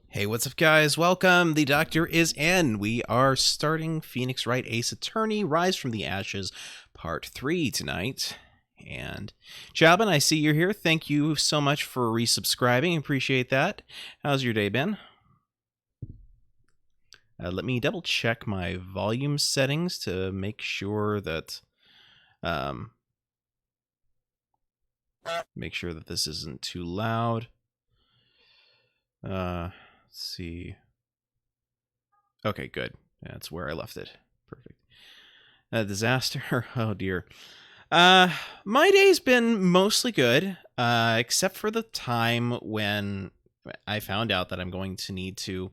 Hey, what's up, guys? Welcome. The Doctor is in. We are starting Phoenix Wright, Ace Attorney, Rise from the Ashes, Part 3 tonight. And Chabin, I see you're here. Thank you so much for resubscribing. Appreciate that. How's your day been? Let me double check my volume settings to make sure that this isn't too loud. Let's see. Okay, good. That's where I left it. Perfect. Disaster. Oh dear. My day's been mostly good, except for the time when I found out that I'm going to need to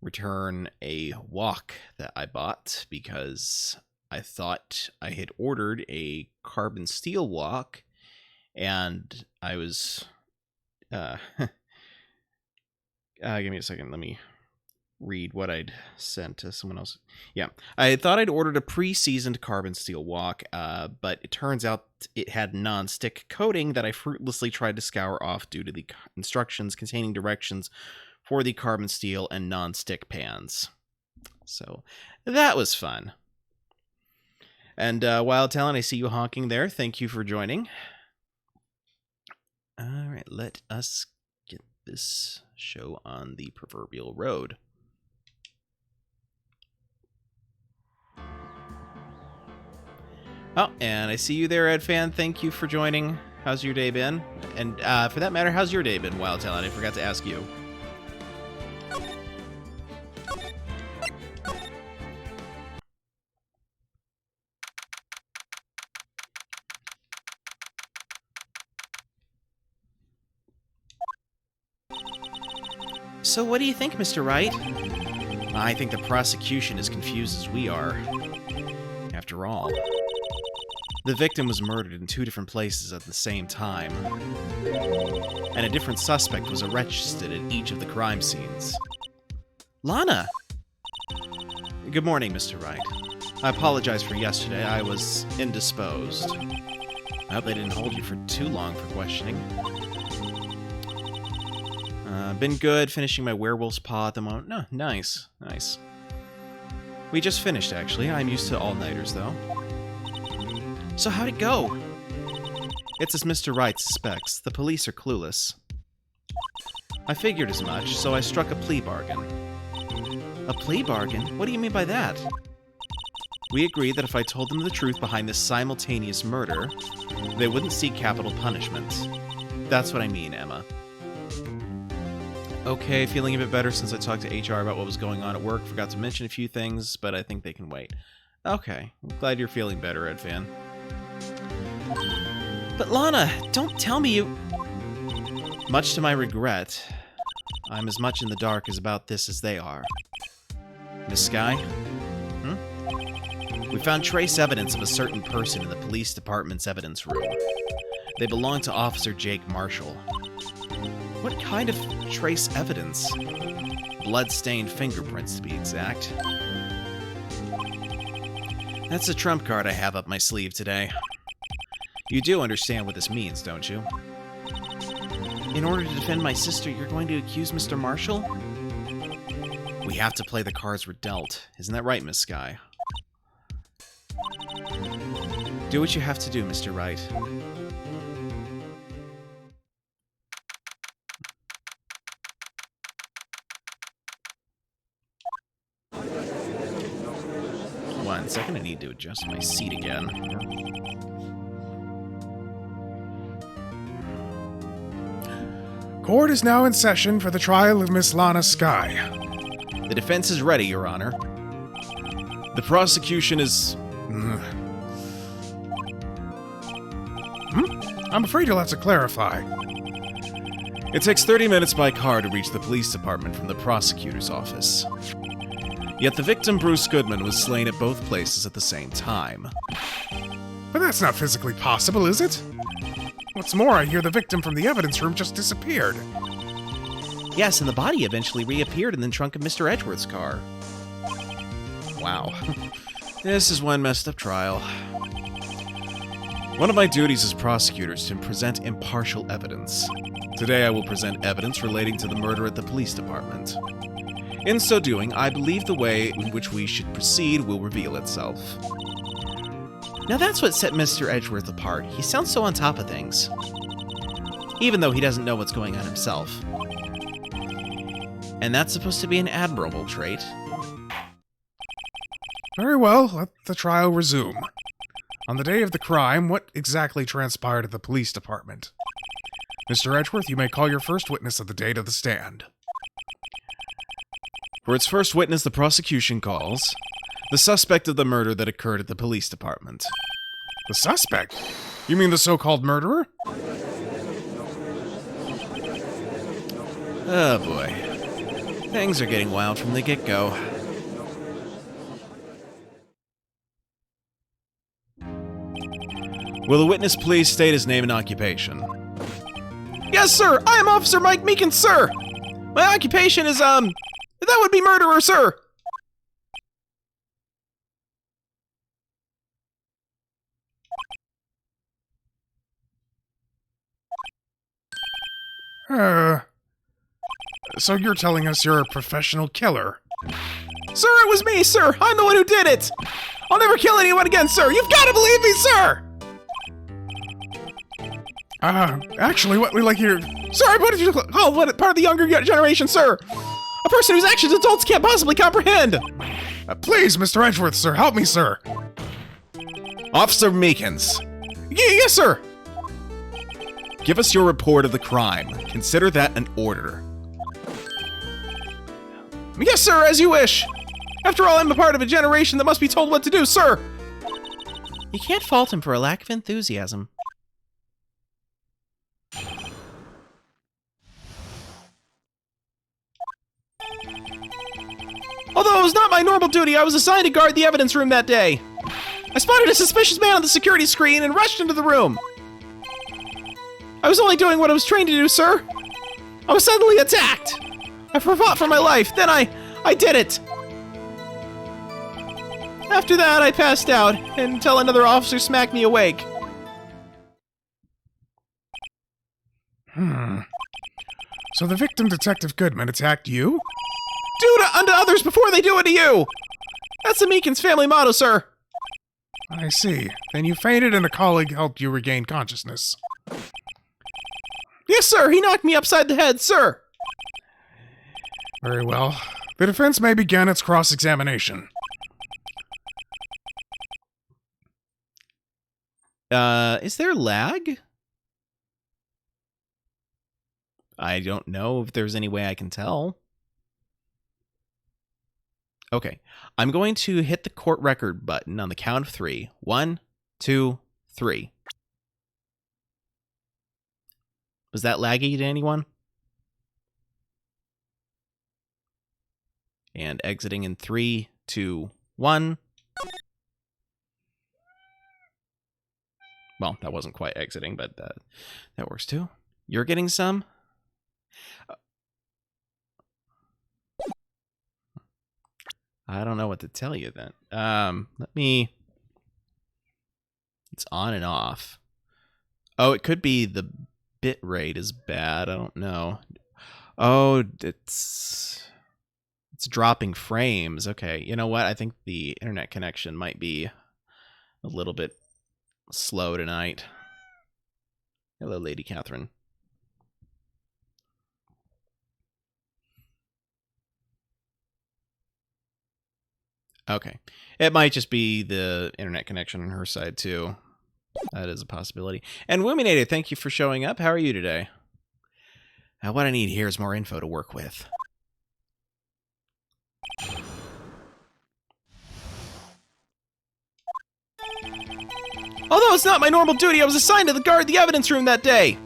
return a wok that I bought because I thought I had ordered a carbon steel wok, and I was give me a second. Let me read what I'd sent to someone else. Yeah, I thought I'd ordered a pre-seasoned carbon steel wok, but it turns out it had non-stick coating that I fruitlessly tried to scour off due to the instructions containing directions for the carbon steel and non-stick pans. So that was fun. And Wild Talent, I see you honking there. Thank you for joining. All right, let us get this show on the proverbial road. Oh, and I see you there, Ed Fan. Thank you for joining. How's your day been? And for that matter, how's your day been, Wild Talent? I forgot to ask you. So what do you think, Mr. Wright? I think the prosecution is confused as we are. After all, the victim was murdered in 2 different places at the same time, and a different suspect was arrested at each of the crime scenes. Lana! Good morning, Mr. Wright. I apologize for yesterday. I was indisposed. I hope they didn't hold you for too long for questioning. Been good, finishing my werewolf's paw at the moment. No, nice, nice. We just finished, actually. I'm used to all-nighters, though. So how'd it go? It's as Mr. Wright suspects. The police are clueless. I figured as much, so I struck a plea bargain. A plea bargain? What do you mean by that? We agreed that if I told them the truth behind this simultaneous murder, they wouldn't seek capital punishment. That's what I mean, Emma. Okay, feeling a bit better since I talked to HR about what was going on at work. Forgot to mention a few things, but I think they can wait. Okay, I'm glad you're feeling better, Ed Fan. But Lana, don't tell me you... Much to my regret, I'm as much in the dark about this as they are. Miss Skye? We found trace evidence of a certain person in the police department's evidence room. They belong to Officer Jake Marshall. What kind of trace evidence? Blood-stained fingerprints, to be exact. That's a trump card I have up my sleeve today. You do understand what this means, don't you? In order to defend my sister, you're going to accuse Mr. Marshall? We have to play the cards we're dealt. Isn't that right, Miss Skye? Do what you have to do, Mr. Wright. One second, I need to adjust my seat again. Court is now in session for the trial of Miss Lana Skye. The defense is ready, Your Honor. The prosecution is... I'm afraid you'll have to clarify. It takes 30 minutes by car to reach the police department from the prosecutor's office. Yet the victim, Bruce Goodman, was slain at both places at the same time. But that's not physically possible, is it? What's more, I hear the victim from the evidence room just disappeared. Yes, and the body eventually reappeared in the trunk of Mr. Edgeworth's car. Wow. This is one messed up trial. One of my duties as prosecutor is to present impartial evidence. Today I will present evidence relating to the murder at the police department. In so doing, I believe the way in which we should proceed will reveal itself. Now that's what set Mr. Edgeworth apart. He sounds so on top of things. Even though he doesn't know what's going on himself. And that's supposed to be an admirable trait. Very well, let the trial resume. On the day of the crime, what exactly transpired at the police department? Mr. Edgeworth, you may call your first witness of the day to the stand. For its first witness, the prosecution calls the suspect of the murder that occurred at the police department. The suspect? You mean the so-called murderer? Oh boy. Things are getting wild from the get-go. Will the witness please state his name and occupation? Yes, sir! I am Officer Mike Meekins, sir! My occupation is, that would be murderer, sir! So you're telling us you're a professional killer? Sir, it was me, sir! I'm the one who did it! I'll never kill anyone again, sir! You've got to believe me, sir! Actually, what we like here... Sorry, what did you call what, part of the younger generation, sir? A person whose actions adults can't possibly comprehend! Please, Mr. Edgeworth, sir, help me, sir! Officer Meekins. Yes, sir! Give us your report of the crime. Consider that an order. Yes, sir, as you wish! After all, I'm a part of a generation that must be told what to do, sir! You can't fault him for a lack of enthusiasm. Although it was not my normal duty, I was assigned to guard the evidence room that day. I spotted a suspicious man on the security screen and rushed into the room. I was only doing what I was trained to do, sir. I was suddenly attacked. I fought for my life. Then I did it. After that, I passed out until another officer smacked me awake. So the victim, Detective Goodman, attacked you? Do unto others before they do it to you! That's the Meekins family motto, sir. I see. Then you fainted and a colleague helped you regain consciousness. Yes, sir. He knocked me upside the head, sir. Very well. The defense may begin its cross-examination. Is there lag? I don't know if there's any way I can tell. Okay, I'm going to hit the court record button on the count of 3. 1, 2, 3. Was that laggy to anyone? And exiting in 3, 2, 1. Well, that wasn't quite exiting, but that works too. You're getting some? I don't know what to tell you then. Let me... It's on and off. Oh, it could be the bit rate is bad. I don't know. Oh, it's dropping frames. Okay, you know what? I think the internet connection might be a little bit slow tonight. Hello, Lady Catherine. Okay. It might just be the internet connection on her side, too. That is a possibility. And Wuminator, thank you for showing up. How are you today? What I need here is more info to work with. Although it's not my normal duty, I was assigned to guard the evidence room that day.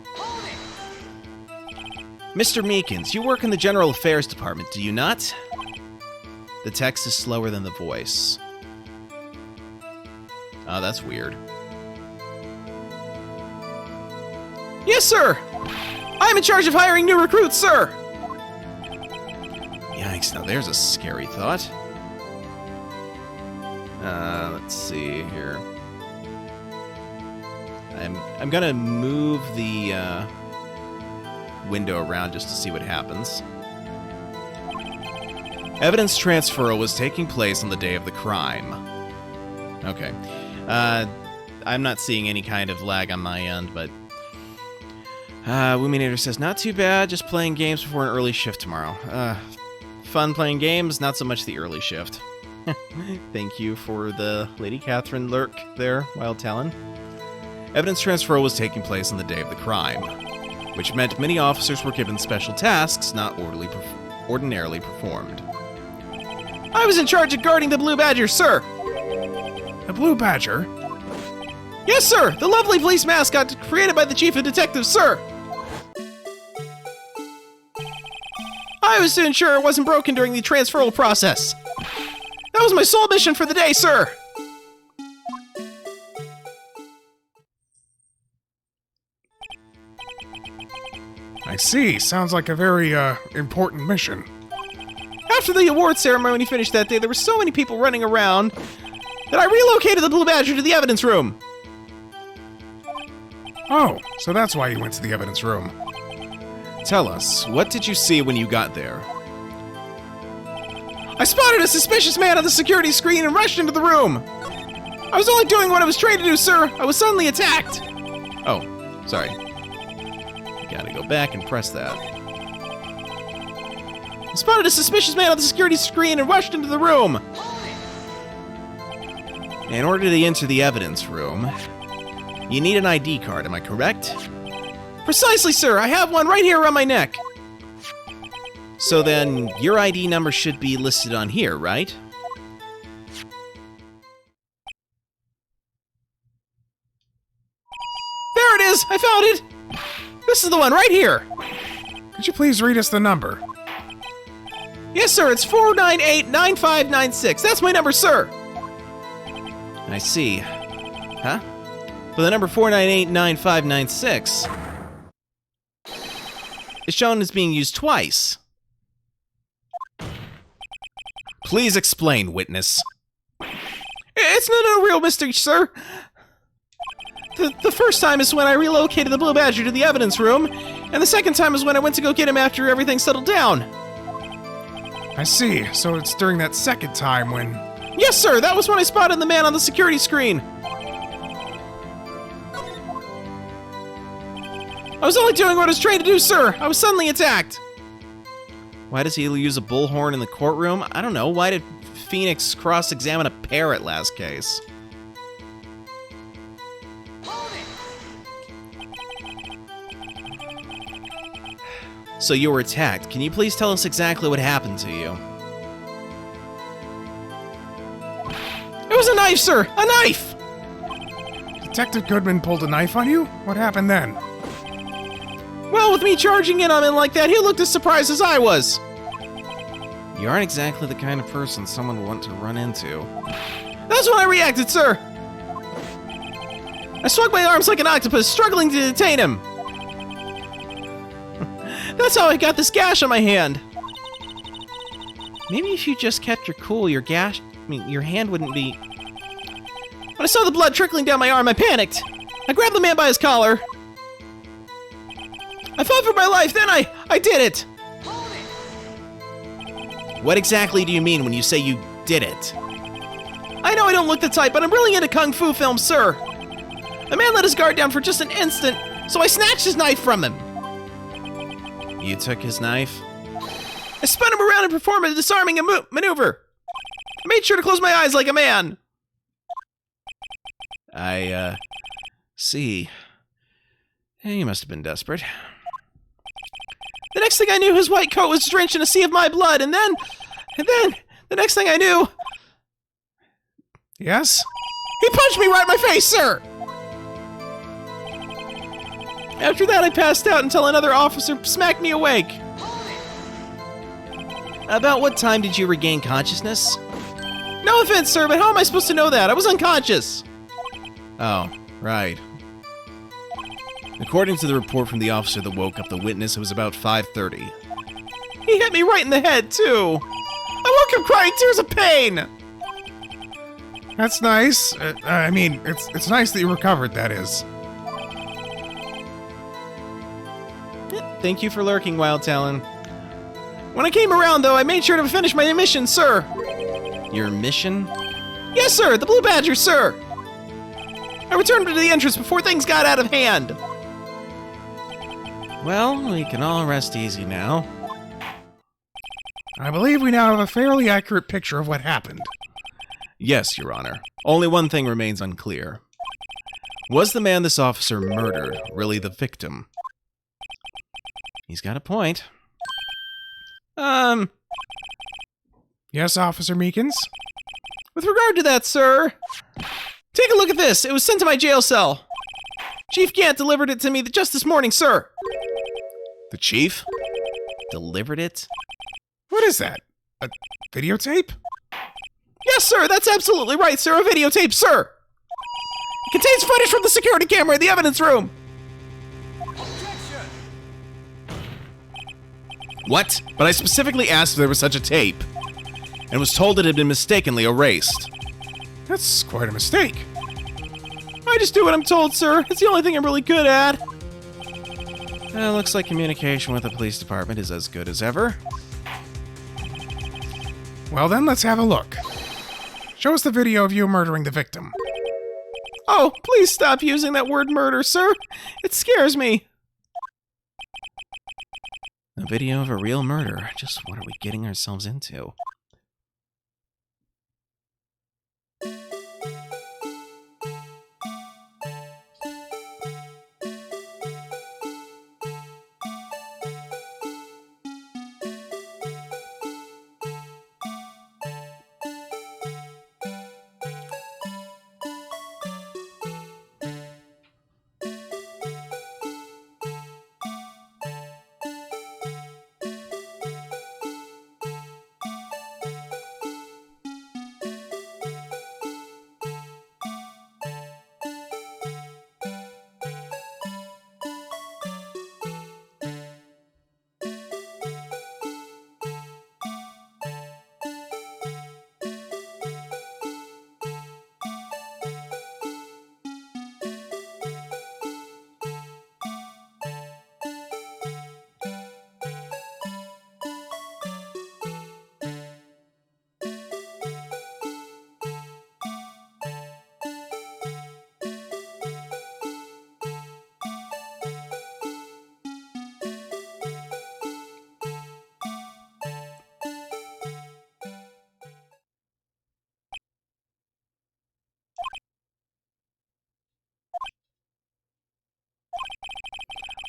Mr. Meekins, you work in the General Affairs Department, do you not? The text is slower than the voice. Oh, that's weird. Yes, sir! I'm in charge of hiring new recruits, sir! Yikes, now there's a scary thought. Let's see here. I'm gonna move the window around just to see what happens. Evidence transfer was taking place on the day of the crime. Okay. I'm not seeing any kind of lag on my end, but... Wuminator says, not too bad, just playing games before an early shift tomorrow. Fun playing games, not so much the early shift. Thank you for the Lady Catherine lurk there, Wild Talon. Evidence transfer was taking place on the day of the crime, which meant many officers were given special tasks not ordinarily performed. I was in charge of guarding the Blue Badger, sir! The Blue Badger? Yes, sir! The lovely police mascot created by the Chief of Detectives, sir! I was to ensure it wasn't broken during the transferal process. That was my sole mission for the day, sir! I see. Sounds like a very, important mission. After the award ceremony finished that day, there were so many people running around that I relocated the Blue Badger to the evidence room. Oh, so that's why you went to the evidence room. Tell us, what did you see when you got there? I spotted a suspicious man on the security screen and rushed into the room. I was only doing what I was trained to do, sir. I was suddenly attacked. Oh, sorry. Gotta go back and press that. I spotted a suspicious man on the security screen and rushed into the room. In order to enter the evidence room, you need an ID card, am I correct? Precisely, sir. I have one right here around my neck. So then, your ID number should be listed on here, right? There it is! I found it! This is the one right here! Could you please read us the number? Yes, sir, it's 498-9596. That's my number, sir! I see. Huh? But the number 498-9596 is shown as being used twice. Please explain, witness. It's no real mystery, sir. The first time is when I relocated the Blue Badger to the evidence room, and the second time is when I went to go get him after everything settled down. I see. So it's during that second time when... Yes, sir. That was when I spotted the man on the security screen. I was only doing what I was trained to do, sir. I was suddenly attacked. Why does he use a bullhorn in the courtroom? I don't know. Why did Phoenix cross-examine a parrot last case? So you were attacked. Can you please tell us exactly what happened to you? It was a knife, sir! A knife! Detective Goodman pulled a knife on you? What happened then? Well, with me charging in on him like that, he looked as surprised as I was. You aren't exactly the kind of person someone would want to run into. That's when I reacted, sir! I swung my arms like an octopus, struggling to detain him. That's how I got this gash on my hand. Maybe if you just kept your cool, your hand wouldn't be... When I saw the blood trickling down my arm, I panicked. I grabbed the man by his collar. I fought for my life, then I did it. What exactly do you mean when you say you did it? I know I don't look the type, but I'm really into kung fu films, sir. The man let his guard down for just an instant, so I snatched his knife from him. You took his knife? I spun him around and performed a disarming maneuver. I made sure to close my eyes like a man. I see. He must have been desperate. The next thing I knew, his white coat was drenched in a sea of my blood, and then, the next thing I knew... Yes? He punched me right in my face, sir! After that, I passed out until another officer smacked me awake. About what time did you regain consciousness? No offense, sir, but how am I supposed to know that? I was unconscious. Oh, right. According to the report from the officer that woke up the witness, it was about 5:30. He hit me right in the head, too. I woke up crying tears of pain. That's nice. I mean, it's nice that you recovered, that is. Thank you for lurking, Wild Talon. When I came around, though, I made sure to finish my mission, sir. Your mission? Yes, sir, the Blue Badger, sir. I returned to the entrance before things got out of hand. Well, we can all rest easy now. I believe we now have a fairly accurate picture of what happened. Yes, Your Honor. Only one thing remains unclear. Was the man this officer murdered really the victim? He's got a point. Yes, Officer Meekins? With regard to that, sir, take a look at this. It was sent to my jail cell. Chief Gant delivered it to me just this morning, sir. The chief? Delivered it? What is that? A videotape? Yes, sir, that's absolutely right, sir. A videotape, sir. It contains footage from the security camera in the evidence room. What? But I specifically asked if there was such a tape, and was told it had been mistakenly erased. That's quite a mistake. I just do what I'm told, sir. It's the only thing I'm really good at. Looks like communication with the police department is as good as ever. Well then, let's have a look. Show us the video of you murdering the victim. Oh, please stop using that word murder, sir. It scares me. A video of a real murder. Just what are we getting ourselves into?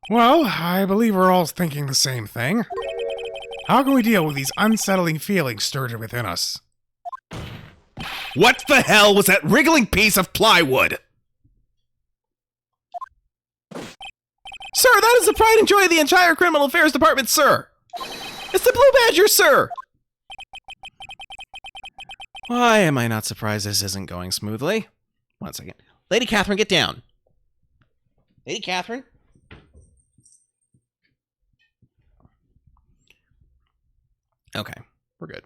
Well, I believe we're all thinking the same thing. How can we deal with these unsettling feelings stirred within us? What the hell was that wriggling piece of plywood? Sir, that is the pride and joy of the entire Criminal Affairs Department, sir! It's the Blue Badger, sir! Why am I not surprised this isn't going smoothly? 1 second. Lady Catherine, get down. Lady Catherine? Okay, we're good.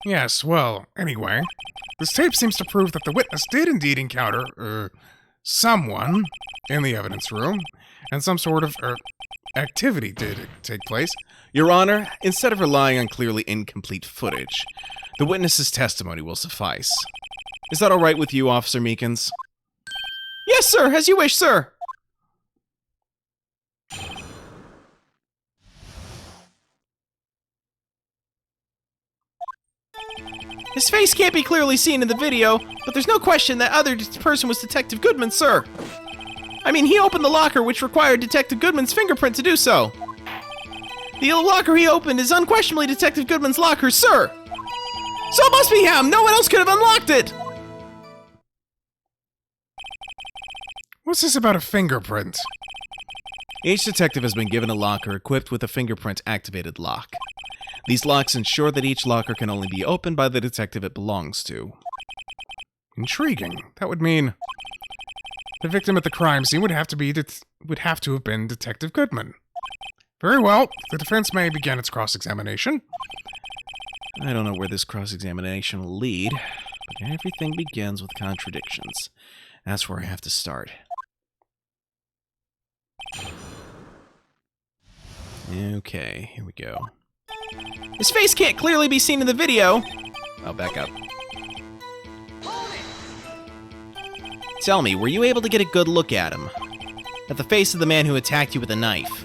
Yes, well, anyway, this tape seems to prove that the witness did indeed encounter, someone in the evidence room, and some sort of, activity did take place. Your Honor, instead of relying on clearly incomplete footage, the witness's testimony will suffice. Is that all right with you, Officer Meekins? Yes, sir, as you wish, sir. His face can't be clearly seen in the video, but there's no question that other person was Detective Goodman, sir. I mean, he opened the locker, which required Detective Goodman's fingerprint to do so. The locker he opened is unquestionably Detective Goodman's locker, sir. So it must be him. No one else could have unlocked it. What's this about a fingerprint? Each detective has been given a locker equipped with a fingerprint-activated lock. These locks ensure that each locker can only be opened by the detective it belongs to. Intriguing. That would mean the victim at the crime scene would have to have been Detective Goodman. Very well. The defense may begin its cross-examination. I don't know where this cross-examination will lead, but everything begins with contradictions. That's where I have to start. Okay, here we go. His face can't clearly be seen in the video. I'll back up. Tell me, were you able to get a good look at him? At the face of the man who attacked you with a knife?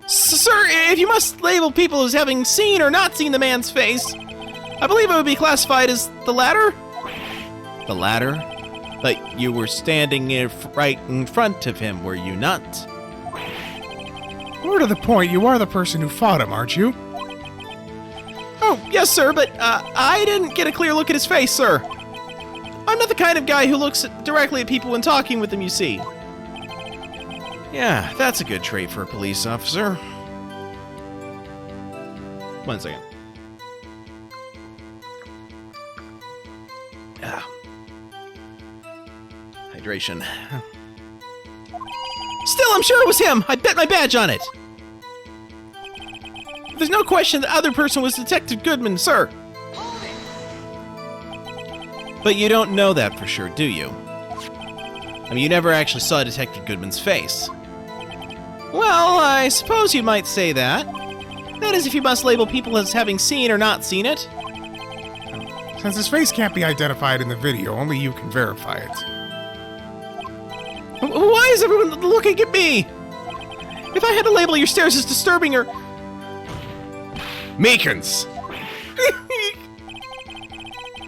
Sir, if you must label people as having seen or not seen the man's face, I believe it would be classified as the latter? The latter? But you were standing right in front of him, were you not? More to the point, you are the person who fought him, aren't you? Oh, yes, sir, but I didn't get a clear look at his face, sir. I'm not the kind of guy who looks directly at people when talking with them, you see. Yeah, that's a good trait for a police officer. 1 second. Ah. Hydration. Still, I'm sure it was him! I bet my badge on it! There's no question the other person was Detective Goodman, sir. But you don't know that for sure, do you? I mean, you never actually saw Detective Goodman's face. Well, I suppose you might say that. That is, if you must label people as having seen or not seen it. Since his face can't be identified in the video, only you can verify it. Why is everyone looking at me? If I had to label your stares as disturbing or... Meekins!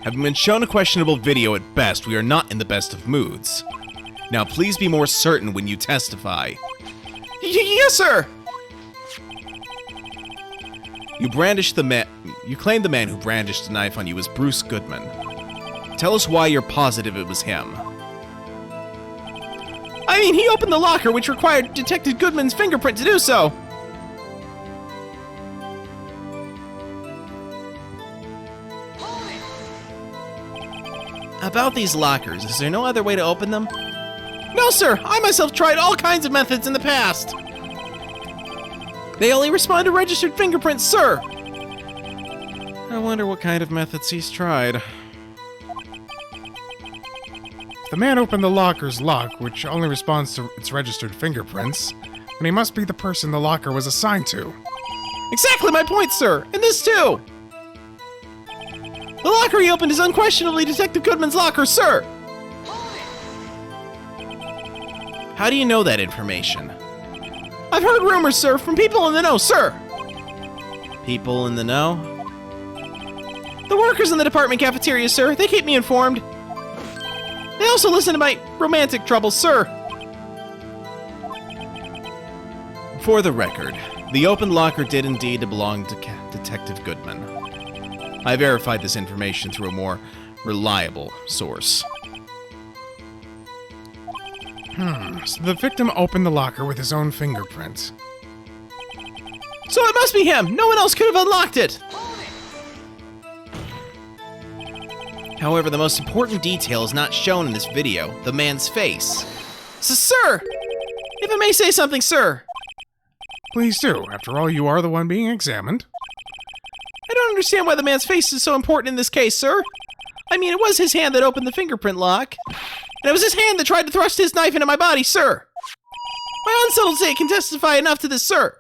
Having been shown a questionable video at best, we are not in the best of moods. Now please be more certain when you testify. Yes, sir! You claim the man who brandished the knife on you is Bruce Goodman. Tell us why you're positive it was him. I mean, he opened the locker, which required Detective Goodman's fingerprint to do so. About these lockers, is there no other way to open them? No, sir! I myself tried all kinds of methods in the past! They only respond to registered fingerprints, sir! I wonder what kind of methods he's tried. If the man opened the locker's lock, which only responds to its registered fingerprints, then he must be the person the locker was assigned to. Exactly my point, sir! And this too! The locker he opened is unquestionably Detective Goodman's locker, sir! How do you know that information? I've heard rumors, sir, from people in the know, sir! People in the know? The workers in the department cafeteria, sir. They keep me informed. They also listen to my romantic troubles, sir. For the record, the open locker did indeed belong to Detective Goodman. I verified this information through a more reliable source. So the victim opened the locker with his own fingerprint. So it must be him! No one else could have unlocked it! However, the most important detail is not shown in this video, the man's face. Sir! If I may say something, sir! Please do. After all, you are the one being examined. I don't understand why the man's face is so important in this case, sir. I mean, it was his hand that opened the fingerprint lock. And it was his hand that tried to thrust his knife into my body, sir. My unsettled state can testify enough to this, sir.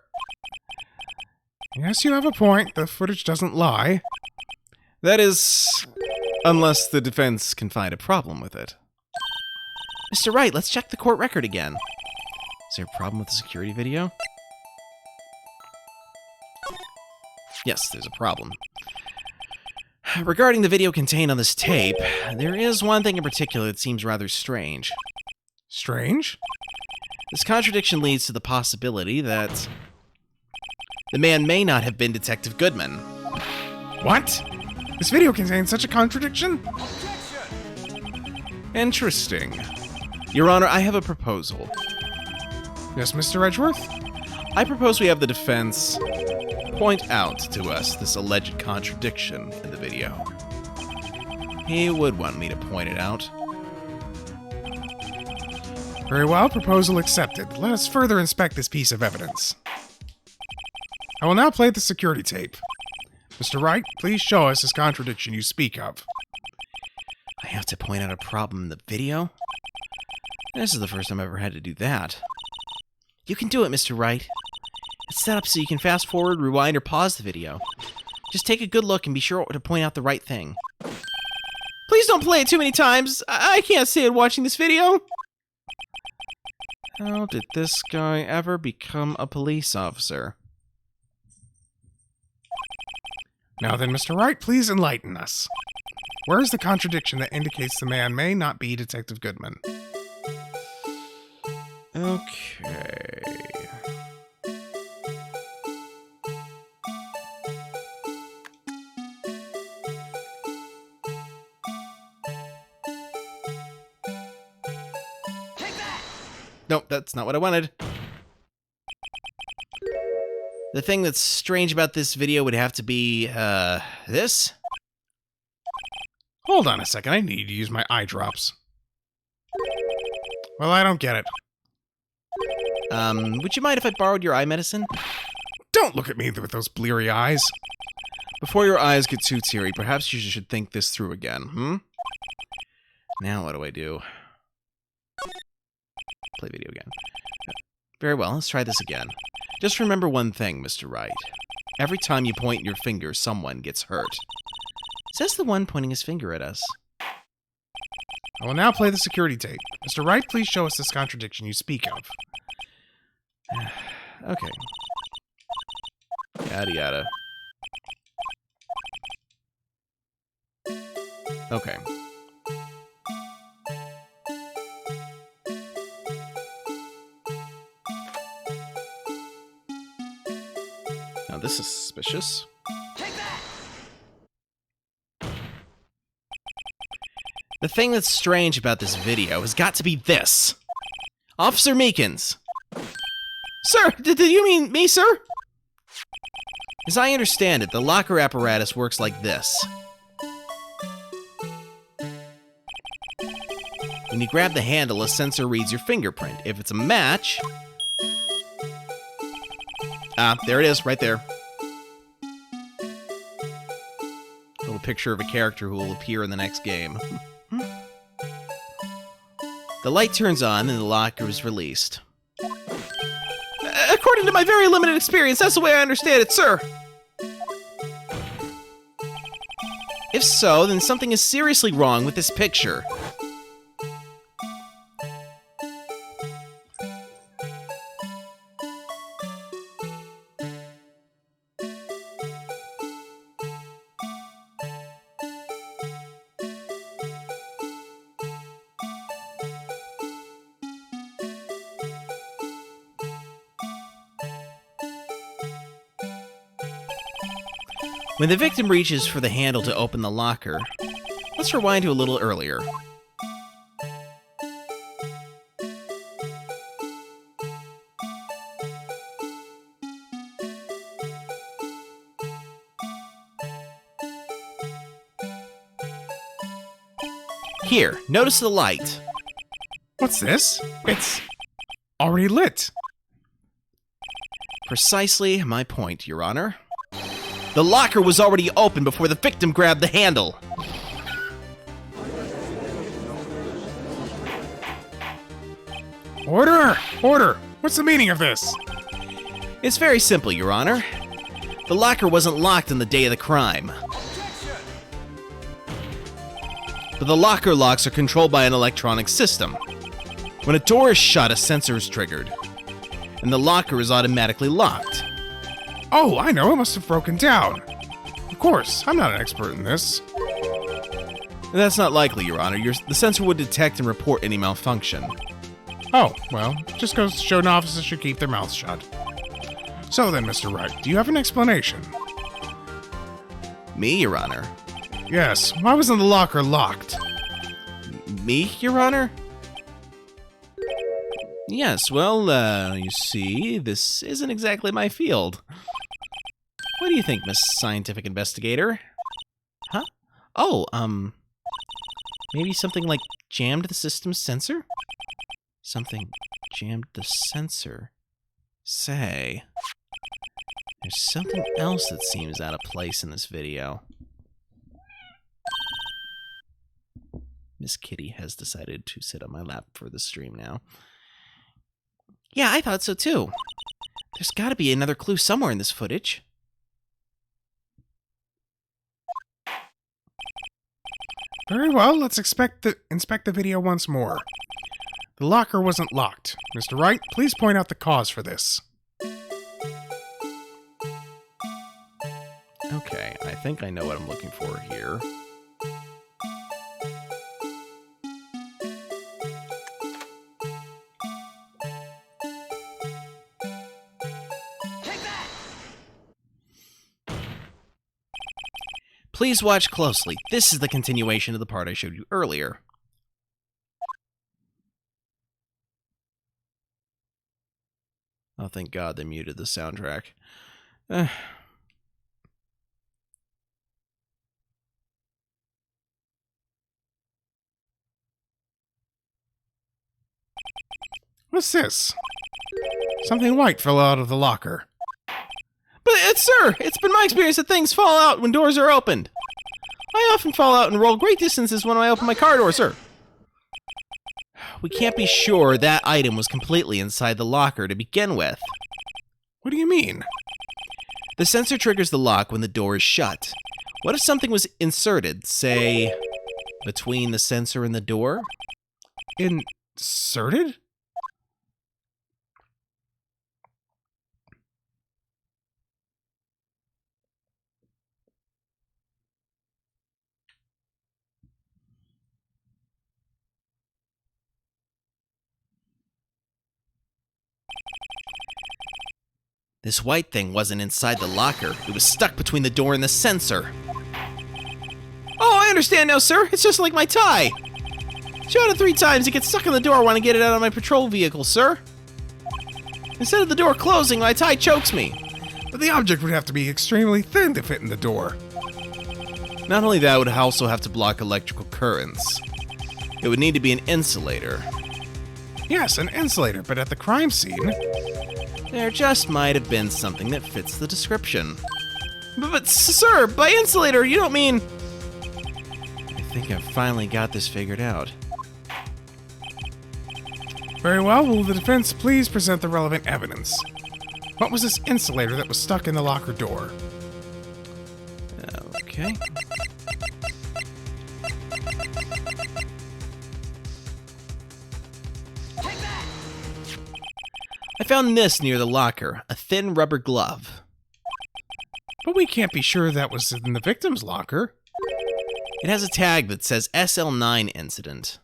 Yes, you have a point. The footage doesn't lie. That is, unless the defense can find a problem with it. Mr. Wright, let's check the court record again. Is there a problem with the security video? Yes, there's a problem. Regarding the video contained on this tape, there is one thing in particular that seems rather strange. Strange? This contradiction leads to the possibility that the man may not have been Detective Goodman. What? This video contains such a contradiction? Interesting. Your Honor, I have a proposal. Yes, Mr. Edgeworth? I propose we have the defense point out to us this alleged contradiction in the video. He would want me to point it out. Very well, proposal accepted. Let us further inspect this piece of evidence. I will now play the security tape. Mr. Wright, please show us this contradiction you speak of. I have to point out a problem in the video? This is the first time I've ever had to do that. You can do it, Mr. Wright. It's set up so you can fast forward, rewind, or pause the video. Just take a good look and be sure to point out the right thing. Please don't play it too many times. I can't see it watching this video. How did this guy ever become a police officer? Now then, Mr. Wright, please enlighten us. Where is the contradiction that indicates the man may not be Detective Goodman? Okay. Nope, that's not what I wanted. The thing that's strange about this video would have to be, this? Hold on a second, I need to use my eye drops. Well, I don't get it. Would you mind if I borrowed your eye medicine? Don't look at me with those bleary eyes. Before your eyes get too teary, perhaps you should think this through again, Now what do I do? Play video again. Very well, let's try this again. Just remember one thing, Mr. Wright. Every time you point your finger, someone gets hurt. Is this the one pointing his finger at us? I will now play the security tape. Mr. Wright, please show us this contradiction you speak of. Okay. Yada yada. Okay. Now this is suspicious. The thing that's strange about this video has got to be this. Officer Meekins. Sir, did you mean me, sir? As I understand it, the locker apparatus works like this. When you grab the handle, a sensor reads your fingerprint. If it's a match... Ah, there it is, right there. A little picture of a character who will appear in the next game. The light turns on and the locker is released. According to my very limited experience, that's the way I understand it, sir. If so, then something is seriously wrong with this picture. When the victim reaches for the handle to open the locker, let's rewind to a little earlier. Here, notice the light. What's this? It's already lit. Precisely my point, Your Honor. The locker was already open before the victim grabbed the handle. Order! Order! What's the meaning of this? It's very simple, Your Honor. The locker wasn't locked on the day of the crime. But the locker locks are controlled by an electronic system. When a door is shut, a sensor is triggered, and the locker is automatically locked. Oh, I know, it must have broken down. Of course, I'm not an expert in this. That's not likely, Your Honor. The sensor would detect and report any malfunction. Oh, well, just goes to show novices should keep their mouths shut. So then, Mr. Wright, do you have an explanation? Me, Your Honor? Yes, why wasn't the locker locked? Me, Your Honor? Yes, well, you see, this isn't exactly my field. What do you think, Miss Scientific Investigator? Huh? Oh, maybe something like jammed the system's sensor? Something jammed the sensor. Say, there's something else that seems out of place in this video. Miss Kitty has decided to sit on my lap for the stream now. Yeah, I thought so too. There's gotta be another clue somewhere in this footage. Very well, let's inspect the video once more. The locker wasn't locked. Mr. Wright, please point out the cause for this. Okay, I think I know what I'm looking for here. Please watch closely. This is the continuation of the part I showed you earlier. Oh, thank God they muted the soundtrack. What's this? Something white fell out of the locker. But, sir, it's been my experience that things fall out when doors are opened. I often fall out and roll great distances when I open my car door, sir. We can't be sure that item was completely inside the locker to begin with. What do you mean? The sensor triggers the lock when the door is shut. What if something was inserted, say, between the sensor and the door? Inserted? This white thing wasn't inside the locker. It was stuck between the door and the sensor. Oh, I understand now, sir. It's just like my tie. Shot it 3 times. It gets stuck in the door when I get it out of my patrol vehicle, sir. Instead of the door closing, my tie chokes me. But the object would have to be extremely thin to fit in the door. Not only that, it would also have to block electrical currents. It would need to be an insulator. Yes, an insulator, but at the crime scene... There just might have been something that fits the description. But sir, by insulator, you don't mean... I think I've finally got this figured out. Very well, will the defense please present the relevant evidence? What was this insulator that was stuck in the locker door? Okay. I found this near the locker, a thin rubber glove. But we can't be sure that was in the victim's locker. It has a tag that says SL9 incident.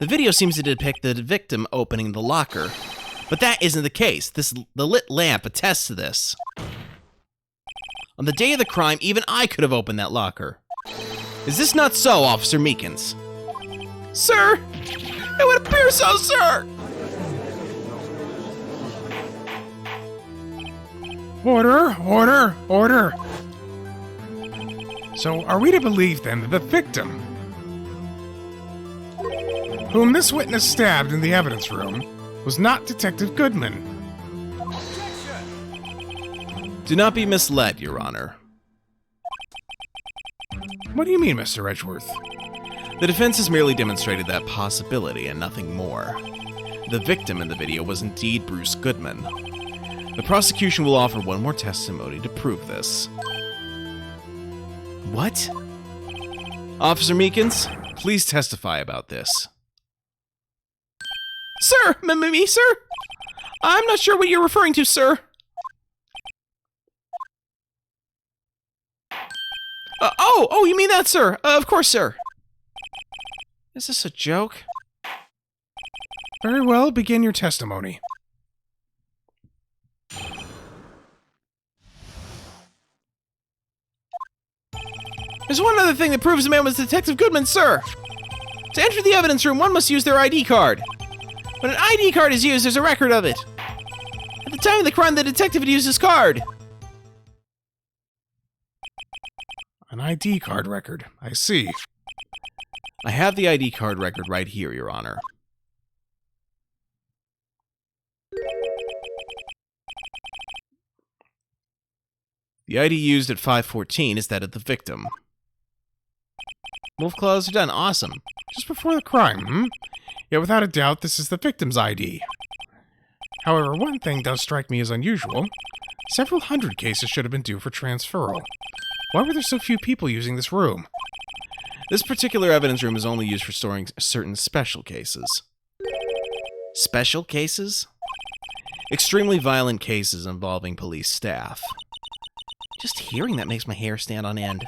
The video seems to depict the victim opening the locker, But that isn't the case. The lit lamp attests to this. On the day of the crime, even I could have opened that locker. Is this not so, Officer Meekins? Sir! It would appear so, sir! Order, order, order. So, are we to believe then that the victim, whom this witness stabbed in the evidence room, was not Detective Goodman? Do not be misled, Your Honor. What do you mean, Mr. Edgeworth? The defense has merely demonstrated that possibility and nothing more. The victim in the video was indeed Bruce Goodman. The prosecution will offer one more testimony to prove this. What? Officer Meekins, please testify about this. Sir! Me, sir? I'm not sure what you're referring to, sir. Oh, you mean that, sir? Of course, sir. Is this a joke? Very well, begin your testimony. There's one other thing that proves the man was Detective Goodman, sir. To enter the evidence room, one must use their ID card. When an ID card is used, there's a record of it. At the time of the crime, the detective had used his card. An ID card record. I see. I have the ID card record right here, Your Honor. The ID used at 514 is that of the victim. Wolf claws are done. Awesome. Just before the crime, hmm? Yeah, without a doubt, this is the victim's ID. However, one thing does strike me as unusual. Several hundred cases should have been due for transferal. Why were there so few people using this room? This particular evidence room is only used for storing certain special cases. Special cases? Extremely violent cases involving police staff. Just hearing that makes my hair stand on end.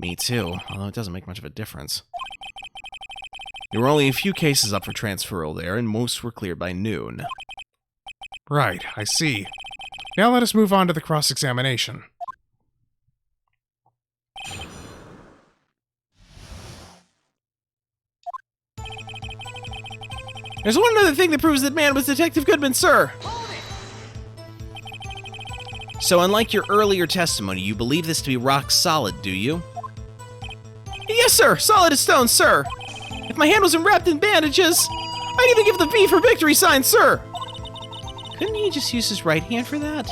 Me too, although it doesn't make much of a difference. There were only a few cases up for transferal there, and most were cleared by noon. Right, I see. Now let us move on to the cross-examination. There's one other thing that proves that man was Detective Goodman, sir! So unlike your earlier testimony, you believe this to be rock solid, do you? Yes, sir! Solid as stone, sir! If my hand wasn't wrapped in bandages, I'd even give the V for victory sign, sir! Couldn't he just use his right hand for that?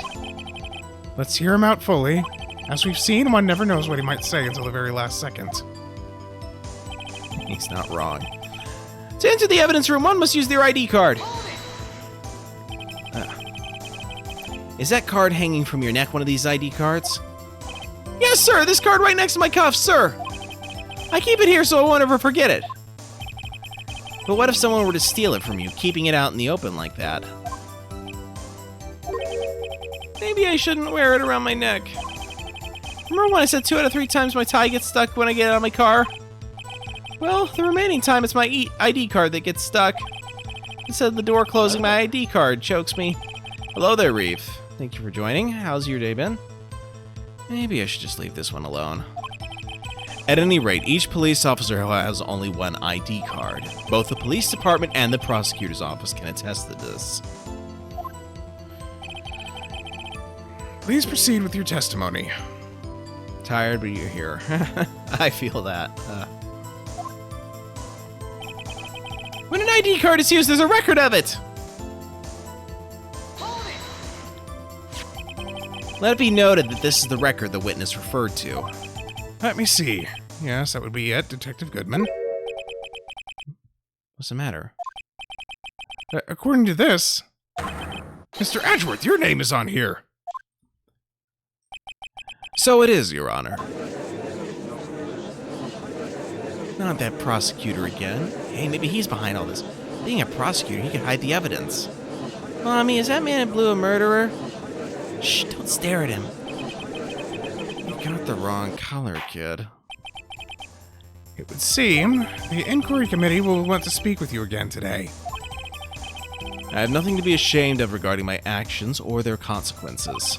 Let's hear him out fully. As we've seen, one never knows what he might say until the very last second. He's not wrong. To enter the evidence room, one must use their ID card. Is that card hanging from your neck one of these ID cards? Yes, sir! This card right next to my cuff, sir! I keep it here so I won't ever forget it. But what if someone were to steal it from you, keeping it out in the open like that? Maybe I shouldn't wear it around my neck. Remember when I said 2 out of 3 times my tie gets stuck when I get out of my car? Well, the remaining time it's my ID card that gets stuck. Instead of the door closing, my ID card chokes me. Hello there, Reeve. Thank you for joining. How's your day been? Maybe I should just leave this one alone. At any rate, each police officer has only one ID card. Both the police department and the prosecutor's office can attest to this. Please proceed with your testimony. Tired, but you're here. I feel that. When an ID card is used, there's a record of it! Let it be noted that this is the record the witness referred to. Let me see. Yes, that would be it, Detective Goodman. What's the matter? According to this, Mr. Edgeworth, your name is on here. So it is, Your Honor. Not that prosecutor again. Hey, maybe he's behind all this. Being a prosecutor, he could hide the evidence. Mommy, is that man in blue a murderer? Shh, don't stare at him. You got the wrong color, kid. It would seem the inquiry committee will want to speak with you again today. I have nothing to be ashamed of regarding my actions or their consequences.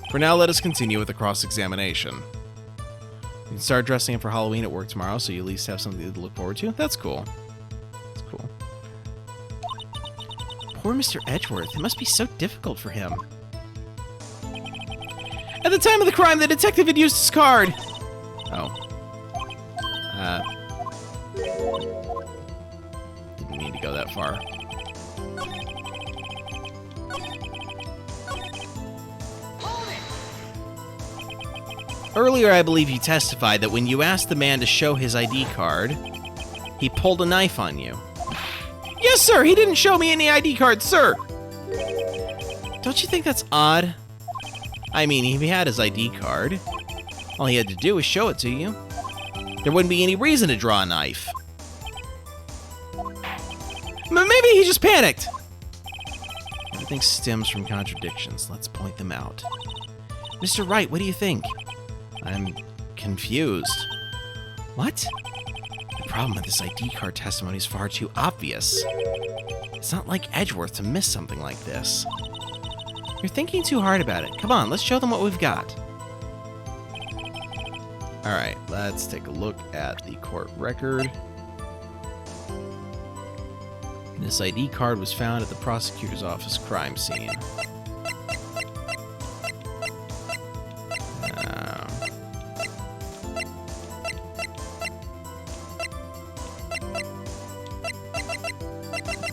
For now, let us continue with the cross-examination. You can start dressing up for Halloween at work tomorrow, so you at least have something to look forward to. That's cool. That's cool. Poor Mr. Edgeworth. It must be so difficult for him. At the time of the crime, the detective had used his card. Oh. Didn't mean to go that far. Earlier, I believe you testified that when you asked the man to show his ID card, he pulled a knife on you. Yes, sir! He didn't show me any ID card, sir! Don't you think that's odd? I mean, if he had his ID card, all he had to do was show it to you. There wouldn't be any reason to draw a knife. Maybe he just panicked! Everything stems from contradictions. Let's point them out. Mr. Wright, what do you think? I'm confused. What? The problem with this ID card testimony is far too obvious. It's not like Edgeworth to miss something like this. You're thinking too hard about it. Come on, let's show them what we've got. Alright, let's take a look at the court record. This ID card was found at the prosecutor's office crime scene.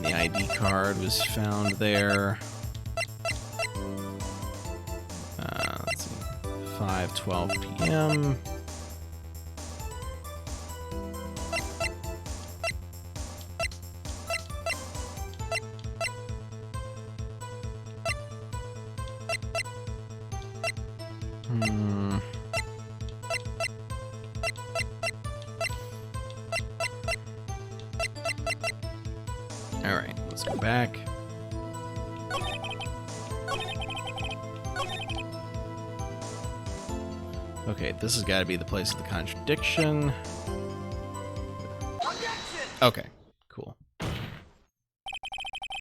The ID card was found there. Let's see, 5:12 p.m. Alright, let's go back. Okay, this has got to be the place of the contradiction. Okay, cool.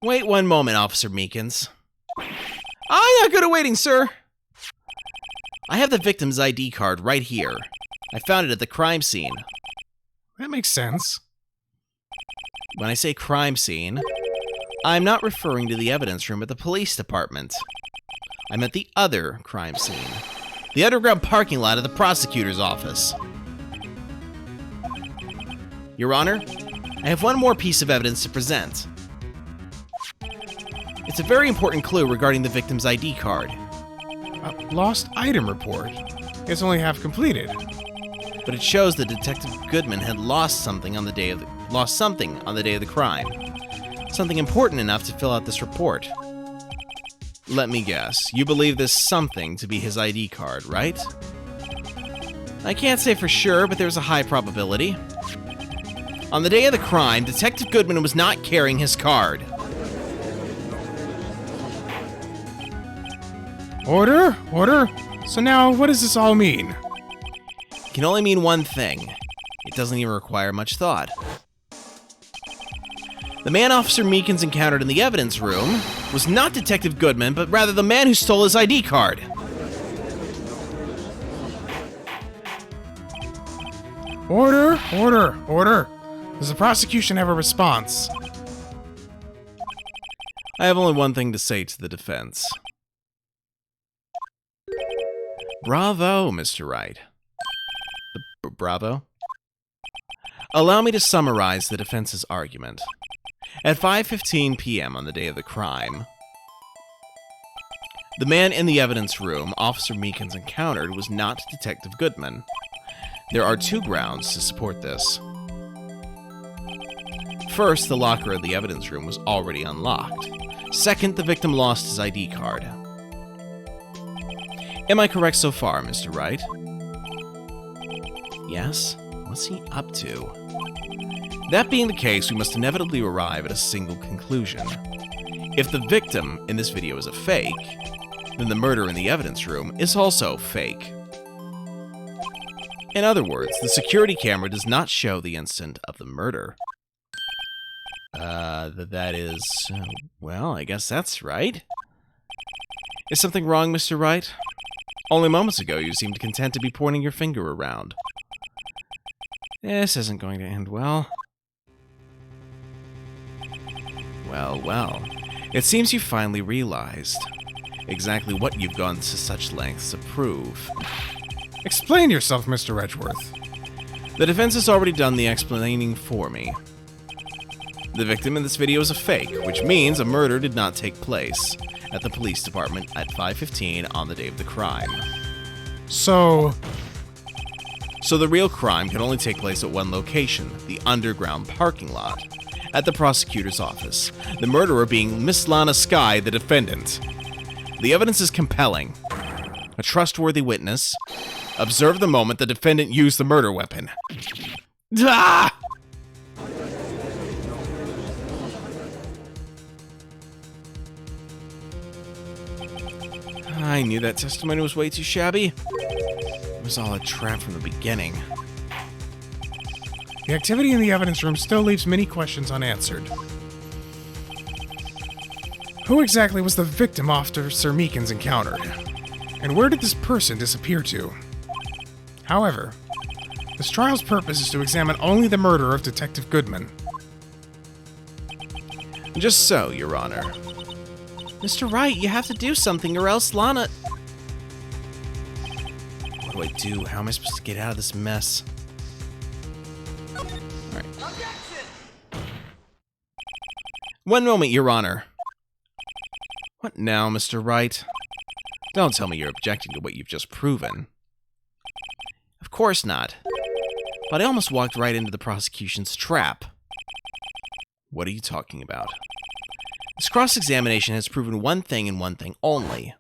Wait one moment, Officer Meekins. I'm not good at waiting, sir! I have the victim's ID card right here. I found it at the crime scene. That makes sense. When I say crime scene, I'm not referring to the evidence room at the police department. I'm at the other crime scene. The underground parking lot of the prosecutor's office. Your Honor, I have one more piece of evidence to present. It's a very important clue regarding the victim's ID card. A lost item report. It's only half completed. But it shows that Detective Goodman had lost something on the day of the crime. Something important enough to fill out this report. Let me guess, you believe this something to be his ID card, right? I can't say for sure, but there's a high probability. On the day of the crime, Detective Goodman was not carrying his card. Order? Order? So now, what does this all mean? It can only mean one thing. It doesn't even require much thought. The man Officer Meekins encountered in the evidence room was not Detective Goodman, but rather the man who stole his ID card. Order, order, order. Does the prosecution have a response? I have only one thing to say to the defense. Bravo, Mr. Wright. Bravo? Allow me to summarize the defense's argument. At 5:15 p.m. on the day of the crime, the man in the evidence room Officer Meekins encountered was not Detective Goodman. There are two grounds to support this. First, the locker of the evidence room was already unlocked. Second, the victim lost his ID card. Am I correct so far, Mr. Wright? Yes? What's he up to? That being the case, we must inevitably arrive at a single conclusion. If the victim in this video is a fake, then the murder in the evidence room is also fake. In other words, the security camera does not show the instant of the murder. That is... well, I guess that's right. Is something wrong, Mr. Wright? Only moments ago, you seemed content to be pointing your finger around. This isn't going to end well. Well, well. It seems you finally realized exactly what you've gone to such lengths to prove. Explain yourself, Mr. Edgeworth. The defense has already done the explaining for me. The victim in this video is a fake, which means a murder did not take place at the police department at 5:15 on the day of the crime. So the real crime can only take place at one location, the underground parking lot, at the prosecutor's office, the murderer being Miss Lana Skye, the defendant. The evidence is compelling. A trustworthy witness observed the moment the defendant used the murder weapon. Ah! I knew that testimony was way too shabby. It was all a trap from the beginning. the activity in the evidence room still leaves many questions unanswered. Who exactly was the victim Officer Meekins encountered? And where did this person disappear to? However, this trial's purpose is to examine only the murder of Detective Goodman. Just so, Your Honor. Mr. Wright, you have to do something or else Lana... What do I do? How am I supposed to get out of this mess? Alright. One moment, Your Honor. What now, Mr. Wright? Don't tell me you're objecting to what you've just proven. Of course not. But I almost walked right into the prosecution's trap. What are you talking about? This cross-examination has proven one thing and one thing only.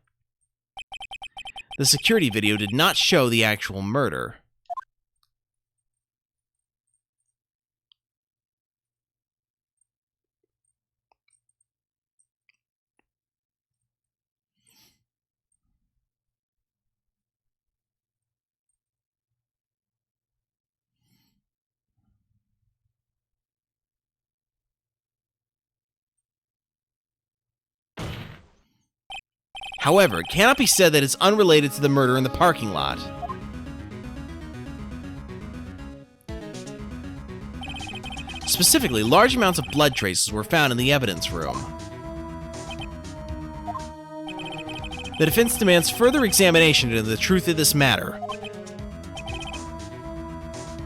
The security video did not show the actual murder. However, it cannot be said that it's unrelated to the murder in the parking lot. Specifically, large amounts of blood traces were found in the evidence room. The defense demands further examination into the truth of this matter.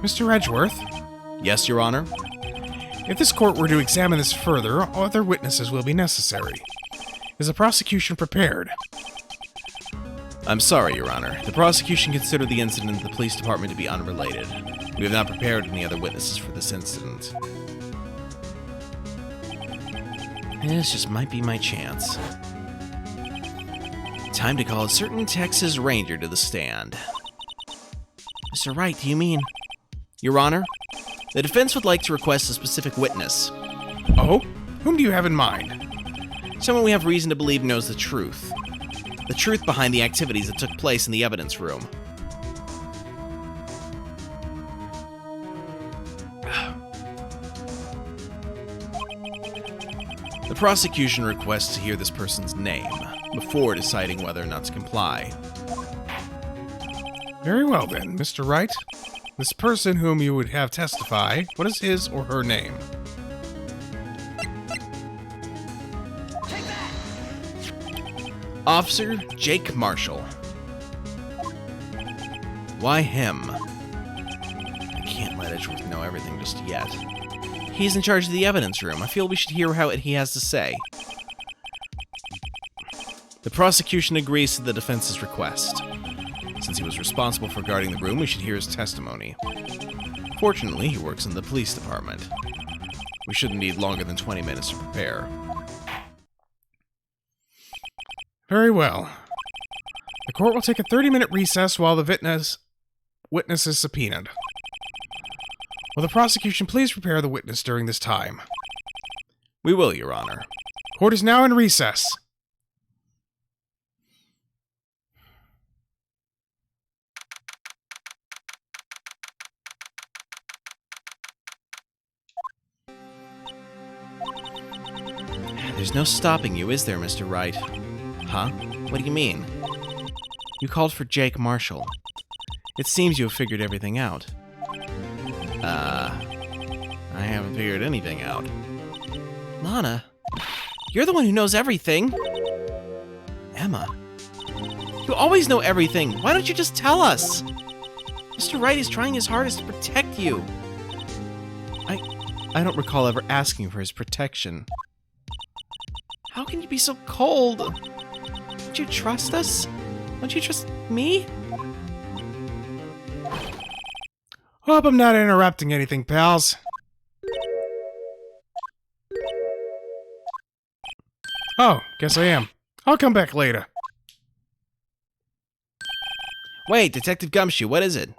Mr. Edgeworth? Yes, Your Honor? If this court were to examine this further, other witnesses will be necessary. Is the prosecution prepared? I'm sorry, Your Honor. The prosecution considered the incident at the police department to be unrelated. We have not prepared any other witnesses for this incident. This just might be my chance. Time to call a certain Texas Ranger to the stand. Mr. Wright, do you mean... Your Honor, the defense would like to request a specific witness. Oh? Whom do you have in mind? Someone we have reason to believe knows the truth. The truth behind the activities that took place in the evidence room. The prosecution requests to hear this person's name before deciding whether or not to comply. Very well then, Mr. Wright. This person whom you would have testify, what is his or her name? Officer Jake Marshall. Why him? I can't let Edgeworth know everything just yet. He's in charge of the evidence room. I feel we should hear what he has to say. The prosecution agrees to the defense's request. Since he was responsible for guarding the room, we should hear his testimony. Fortunately, he works in the police department. We shouldn't need longer than 20 minutes to prepare. Very well. The court will take a 30-minute recess while the witness is subpoenaed. Will the prosecution please prepare the witness during this time? We will, Your Honor. Court is now in recess. There's no stopping you, is there, Mr. Wright? Huh? What do you mean? You called for Jake Marshall. It seems you have figured everything out. I haven't figured anything out. Lana, you're the one who knows everything. Emma, you always know everything. Why don't you just tell us? Mr. Wright is trying his hardest to protect you. I don't recall ever asking for his protection. How can you be so cold? Don't you trust us? Don't you trust me? Hope I'm not interrupting anything, pals. Oh, guess I am. I'll come back later. Wait, Detective Gumshoe, what is it?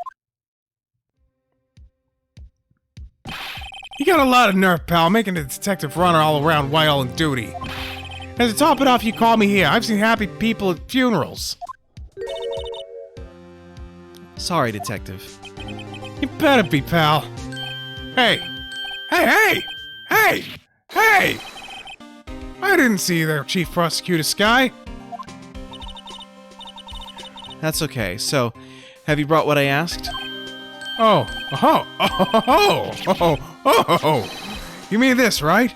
You got a lot of nerve, pal, making a detective runner all around while on duty. And to top it off, you call me here. I've seen happy people at funerals. Sorry, Detective. You better be, pal. Hey! Hey, hey! Hey! Hey! I didn't see you there, Chief Prosecutor Sky. That's okay. So, have you brought what I asked? Oh. Oh. You mean this, right?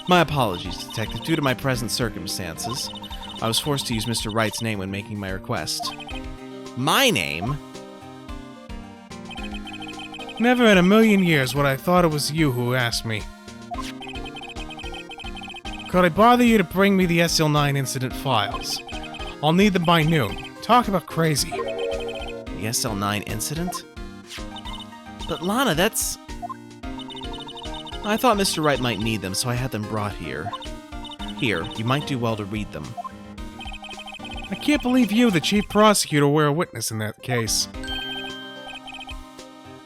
My apologies, Detective. Due to my present circumstances, I was forced to use Mr. Wright's name when making my request. My name? Never in a million years would I thought it was you who asked me. Could I bother you to bring me the SL9 incident files? I'll need them by noon. Talk about crazy. The SL9 incident? But Lana, that's... I thought Mr. Wright might need them, so I had them brought here. Here, you might do well to read them. I can't believe you, the chief prosecutor, were a witness in that case.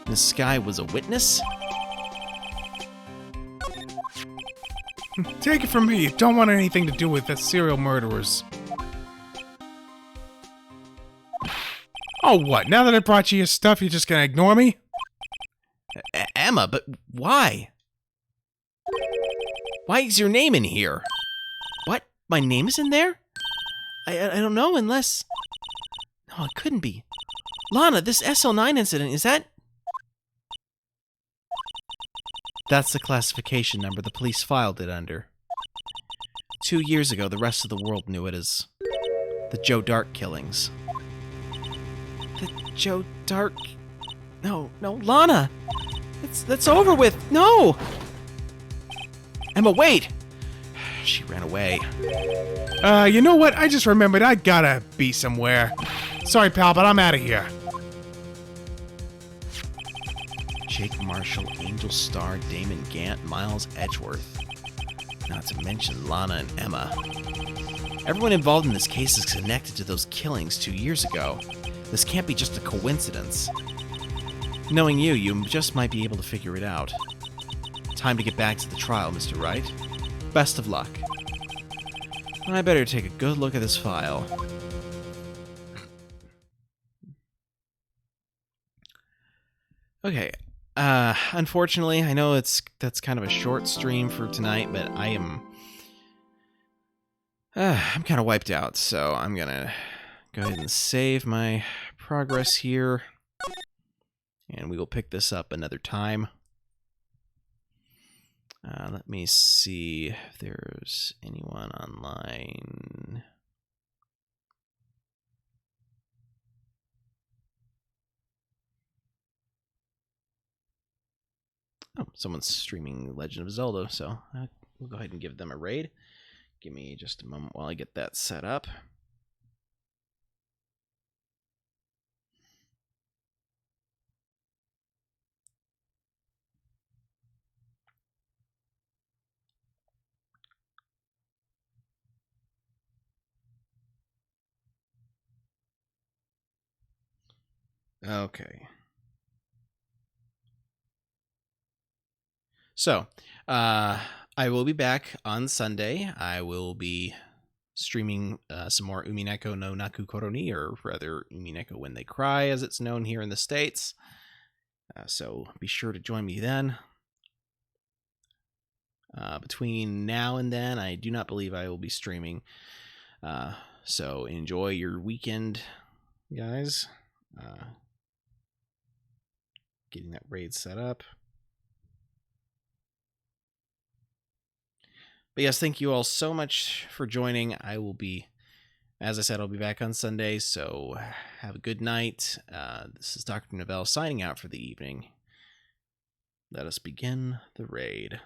Miss Sky was a witness? Take it from me, you don't want anything to do with the serial murderers. Oh, what? Now that I brought you your stuff, you're just gonna ignore me? Emma, but why? Why is your name in here? What? My name is in there? I don't know unless... No, it couldn't be. Lana, this SL9 incident, is that... That's the classification number the police filed it under. 2 years ago, the rest of the world knew it as the Joe Dark killings. The Joe Dark... No, Lana! That's over with! No! Emma, wait! She ran away. You know what? I just remembered I gotta be somewhere. Sorry, pal, but I'm out of here. Jake Marshall, Angel Starr, Damon Gant, Miles Edgeworth. Not to mention Lana and Emma. Everyone involved in this case is connected to those killings 2 years ago. This can't be just a coincidence. Knowing you, you just might be able to figure it out. Time to get back to the trial, Mr. Wright. Best of luck. I better take a good look at this file. Okay. Unfortunately, I know that's kind of a short stream for tonight, but I'm kind of wiped out, so I'm gonna go ahead and save my progress here, and we will pick this up another time. Let me see if there's anyone online. Oh, someone's streaming Legend of Zelda, so we'll go ahead and give them a raid. Give me just a moment while I get that set up. Okay. So, I will be back on Sunday. I will be streaming some more Umineko no Naku Koroni, or rather Umineko When They Cry, as it's known here in the States. So be sure to join me then. Between now and then, I do not believe I will be streaming. So enjoy your weekend, guys. Getting that raid set up. But yes, thank you all so much for joining. I will be, as I said, I'll be back on Sunday, so have a good night. This is Dr. Novelle signing out for the evening. Let us begin the raid.